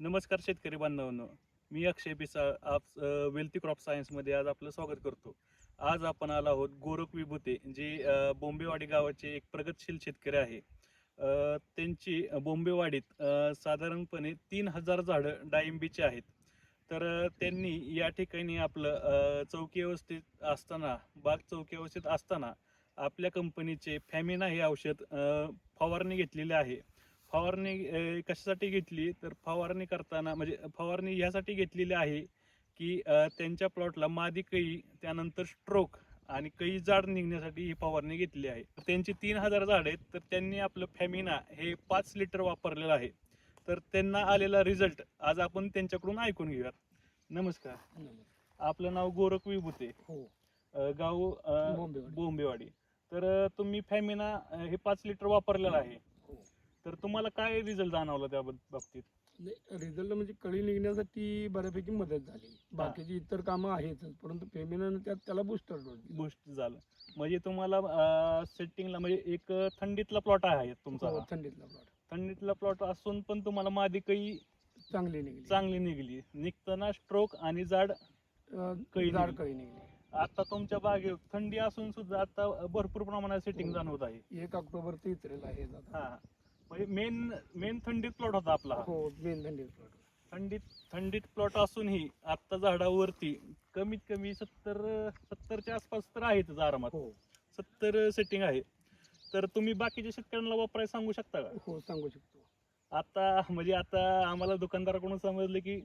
नमस्कार शेतकरी बांधवांनो, मी अक्षय पिसाळ आप वेल्थी क्रॉप सायन्समध्ये आज आपलं स्वागत करतो. आज आपण आलो आहोत गोरख विभूते जे बोंबेवाडी गावाचे एक प्रगतशील शेतकरी आहे. त्यांची बोंबेवाडीत साधारणपणे 3000 झाडं डाळिंबीची आहेत. तर त्यांनी या ठिकाणी आपलं चौकी व्यवस्थित असताना बाग चौकी व्यवस्थित असताना आपल्या कंपनीचे फॅमिना हे औषध फवारणी घेतलेले आहे. फवारणी कशासाठी घेतली तर फवारणी करताना म्हणजे फवारणी ह्यासाठी घेतलेली आहे की त्यांच्या प्लॉटला मादी कळी त्यानंतर स्ट्रोक आणि कळी जाड निघण्यासाठी ही फवारणी घेतली आहे. त्यांची 3000 झाड आहेत तर त्यांनी आपलं फॅमिना हे 5 लिटर वापरलेलं आहे. तर त्यांना आलेला रिझल्ट आज आपण त्यांच्याकडून ऐकून घेऊयात. नमस्कार. आपलं नाव गोरख विभूते. हो. गाव बोंबेवाडी. तर तुम्ही फॅमिना हे 5 लिटर वापरलेलं आहे. हो. तर तुम्हाला काय रिझल्ट जाणवला त्या बाबतीत? रिझल्ट म्हणजे कळी निघण्यासाठी बऱ्यापैकी मदत झाली. बाकीची इतर कामं आहेतच, परंतु फेमिनानं त्याला बूस्टर डोस दिला. बूस्ट झालं म्हणजे तुम्हाला सेटिंगला म्हणजे एक थंडीतला प्लॉट आहे तुमचा हो, हा. थंडीतला प्लॉट असून पण तुम्हाला मादी कळी चांगली निघली निघताना स्ट्रोक आणि जाड कळी निघली. आता तुमच्या बागेत थंडी असून सुद्धा आता भरपूर प्रमाणात सेटिंग जाणवत आहे. 1 ऑक्टोबर ते इतरेल आहे हा म्हणजे मेन थंडीत प्लॉट होता आपला. हो, मेन थंडीत प्लॉट. थंडीत प्लॉट असूनही आता झाडावरती कमीत कमी 70च्या आसपास तर आहेतच आरामात. हो, 70 सेटिंग आहे. तर तुम्ही बाकीच्या शेतकऱ्यांना वापरायला सांगू शकता का? हो, सांगू शकतो. आता आम्हाला दुकानदाराकडून समजलं की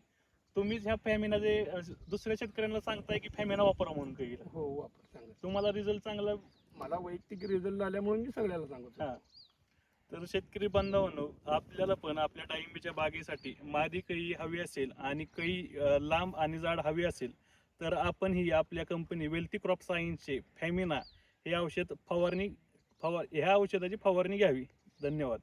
तुम्हीच ह्या फॅमिनाचे दुसऱ्या शेतकऱ्यांना सांगताय की फॅमिना वापरा म्हणून काही. हो, वापर सांगा. तुम्हाला रिझल्ट चांगला मला वैयक्तिक रिझल्ट आल्यामुळे मी सगळ्याला सांगतो. हा. तर शेतकरी बांधवांनो, आपल्याला पण आपल्या डाळिंबीच्या बागेसाठी मादी कळी हवी असेल आणि कळी लांब आणि जाड हवी असेल तर आपण ही आपल्या कंपनी वेल्थी क्रॉप सायन्सचे फॅमिना हे औषध ह्या औषधाची फवारणी घ्यावी. धन्यवाद.